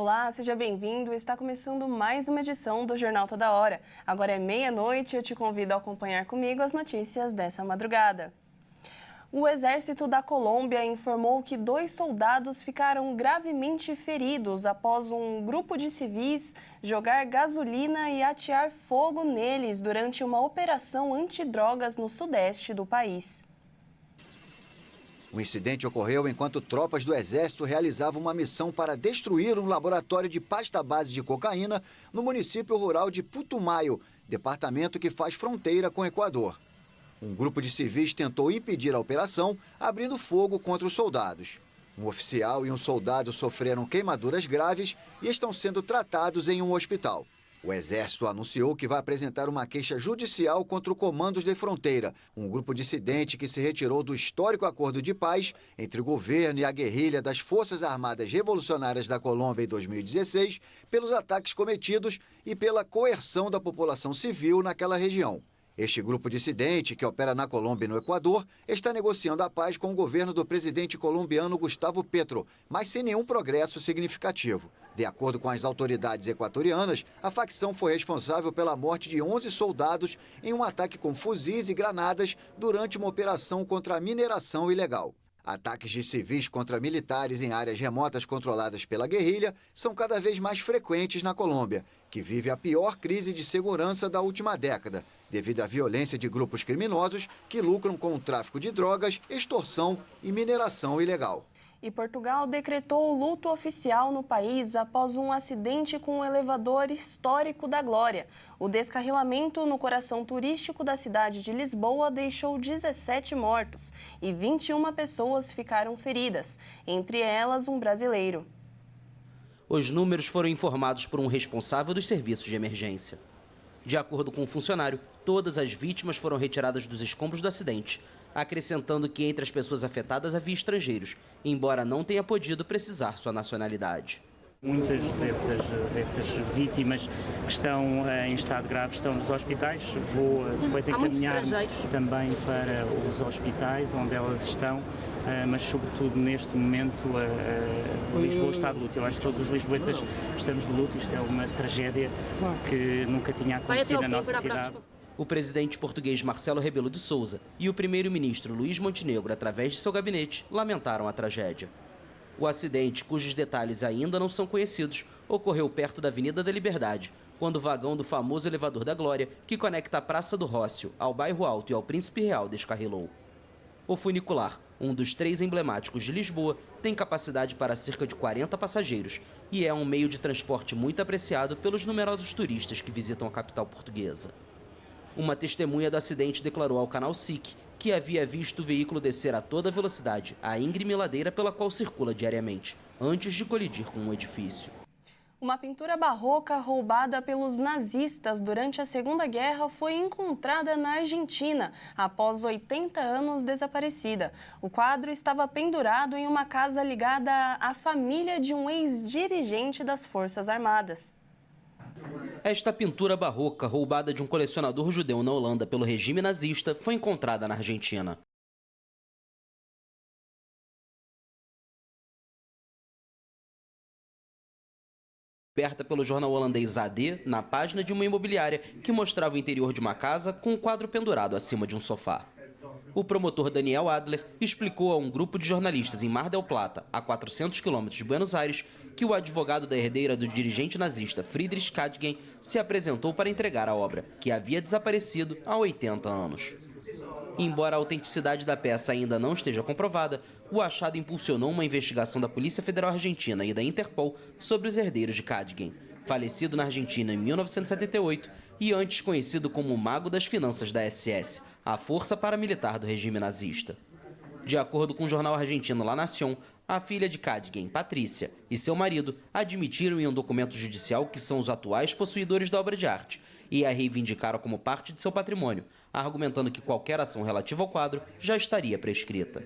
Olá, seja bem-vindo. Está começando mais uma edição do Jornal Toda Hora. Agora é meia-noite e eu te convido a acompanhar comigo as notícias dessa madrugada. O Exército da Colômbia informou que 2 soldados ficaram gravemente feridos após um grupo de civis jogar gasolina e atear fogo neles durante uma operação antidrogas no sudeste do país. O incidente ocorreu enquanto tropas do Exército realizavam uma missão para destruir um laboratório de pasta base de cocaína no município rural de Putumayo, departamento que faz fronteira com o Equador. Um grupo de civis tentou impedir a operação, abrindo fogo contra os soldados. Um oficial e um soldado sofreram queimaduras graves e estão sendo tratados em um hospital. O Exército anunciou que vai apresentar uma queixa judicial contra o Comandos de Fronteira, um grupo dissidente que se retirou do histórico acordo de paz entre o governo e a guerrilha das Forças Armadas Revolucionárias da Colômbia em 2016, pelos ataques cometidos e pela coerção da população civil naquela região. Este grupo dissidente, que opera na Colômbia e no Equador, está negociando a paz com o governo do presidente colombiano Gustavo Petro, mas sem nenhum progresso significativo. De acordo com as autoridades equatorianas, a facção foi responsável pela morte de 11 soldados em um ataque com fuzis e granadas durante uma operação contra a mineração ilegal. Ataques de civis contra militares em áreas remotas controladas pela guerrilha são cada vez mais frequentes na Colômbia, que vive a pior crise de segurança da última década, devido à violência de grupos criminosos que lucram com o tráfico de drogas, extorsão e mineração ilegal. E Portugal decretou luto oficial no país após um acidente com o elevador histórico da Glória. O descarrilamento no coração turístico da cidade de Lisboa deixou 17 mortos e 21 pessoas ficaram feridas, entre elas um brasileiro. Os números foram informados por um responsável dos serviços de emergência. De acordo com o funcionário, todas as vítimas foram retiradas dos escombros do acidente, acrescentando que entre as pessoas afetadas havia estrangeiros, embora não tenha podido precisar sua nacionalidade. Muitas dessas vítimas que estão em estado grave estão nos hospitais. Vou depois encaminhar também para os hospitais onde elas estão, mas sobretudo neste momento Lisboa está de luto. Eu acho que todos os lisboetas estamos de luto. Isto é uma tragédia que nunca tinha acontecido na nossa cidade. O presidente português Marcelo Rebelo de Sousa e o primeiro-ministro Luís Montenegro, através de seu gabinete, lamentaram a tragédia. O acidente, cujos detalhes ainda não são conhecidos, ocorreu perto da Avenida da Liberdade, quando o vagão do famoso elevador da Glória, que conecta a Praça do Rócio ao Bairro Alto e ao Príncipe Real, descarrilou. O funicular, um dos 3 emblemáticos de Lisboa, tem capacidade para cerca de 40 passageiros e é um meio de transporte muito apreciado pelos numerosos turistas que visitam a capital portuguesa. Uma testemunha do acidente declarou ao canal SIC que havia visto o veículo descer a toda velocidade a íngreme ladeira pela qual circula diariamente, antes de colidir com um edifício. Uma pintura barroca roubada pelos nazistas durante a Segunda Guerra foi encontrada na Argentina, após 80 anos desaparecida. O quadro estava pendurado em uma casa ligada à família de um ex-dirigente das Forças Armadas. Esta pintura barroca, roubada de um colecionador judeu na Holanda pelo regime nazista, foi encontrada na Argentina. Descoberta pelo jornal holandês AD, na página de uma imobiliária que mostrava o interior de uma casa com um quadro pendurado acima de um sofá. O promotor Daniel Adler explicou a um grupo de jornalistas em Mar del Plata, a 400 quilômetros de Buenos Aires, que o advogado da herdeira do dirigente nazista Friedrich Kadigin se apresentou para entregar a obra, que havia desaparecido há 80 anos. Embora a autenticidade da peça ainda não esteja comprovada, o achado impulsionou uma investigação da Polícia Federal Argentina e da Interpol sobre os herdeiros de Kadigin, falecido na Argentina em 1978 e antes conhecido como o Mago das Finanças da SS, a força paramilitar do regime nazista. De acordo com o jornal argentino La Nación, a filha de Kadigin, Patrícia, e seu marido admitiram em um documento judicial que são os atuais possuidores da obra de arte e a reivindicaram como parte de seu patrimônio, argumentando que qualquer ação relativa ao quadro já estaria prescrita.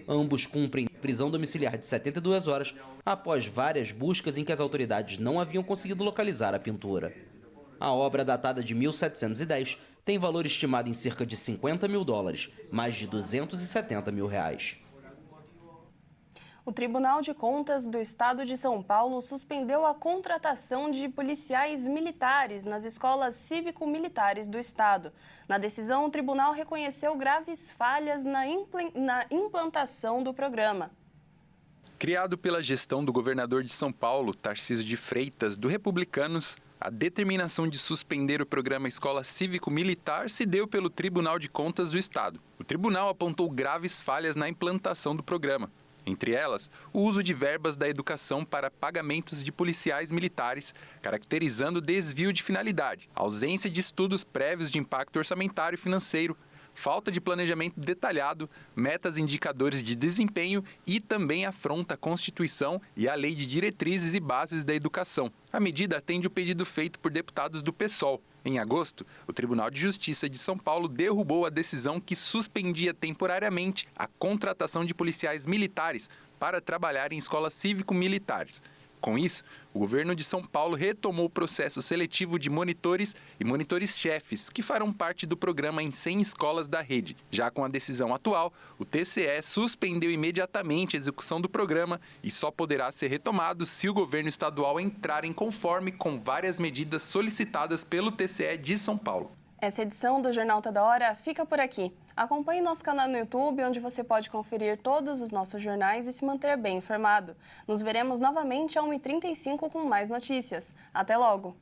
Ambos cumprem prisão domiciliar de 72 horas após várias buscas em que as autoridades não haviam conseguido localizar a pintura. A obra, datada de 1710, tem valor estimado em cerca de $50 mil, mais de R$ 270 mil. O Tribunal de Contas do Estado de São Paulo suspendeu a contratação de policiais militares nas escolas cívico-militares do Estado. Na decisão, o tribunal reconheceu graves falhas na implantação do programa. Criado pela gestão do governador de São Paulo, Tarcísio de Freitas, do Republicanos, a determinação de suspender o programa Escola Cívico-Militar se deu pelo Tribunal de Contas do Estado. O tribunal apontou graves falhas na implantação do programa. Entre elas, o uso de verbas da educação para pagamentos de policiais militares, caracterizando desvio de finalidade, ausência de estudos prévios de impacto orçamentário e financeiro, falta de planejamento detalhado, metas e indicadores de desempenho e também afronta a Constituição e a Lei de Diretrizes e Bases da Educação. A medida atende o pedido feito por deputados do PSOL. Em agosto, o Tribunal de Justiça de São Paulo derrubou a decisão que suspendia temporariamente a contratação de policiais militares para trabalhar em escolas cívico-militares. Com isso, o governo de São Paulo retomou o processo seletivo de monitores e monitores-chefes, que farão parte do programa em 100 escolas da rede. Já com a decisão atual, o TCE suspendeu imediatamente a execução do programa e só poderá ser retomado se o governo estadual entrar em conforme com várias medidas solicitadas pelo TCE de São Paulo. Essa edição do Jornal Toda Hora fica por aqui. Acompanhe nosso canal no YouTube, onde você pode conferir todos os nossos jornais e se manter bem informado. Nos veremos novamente às 1h35 com mais notícias. Até logo!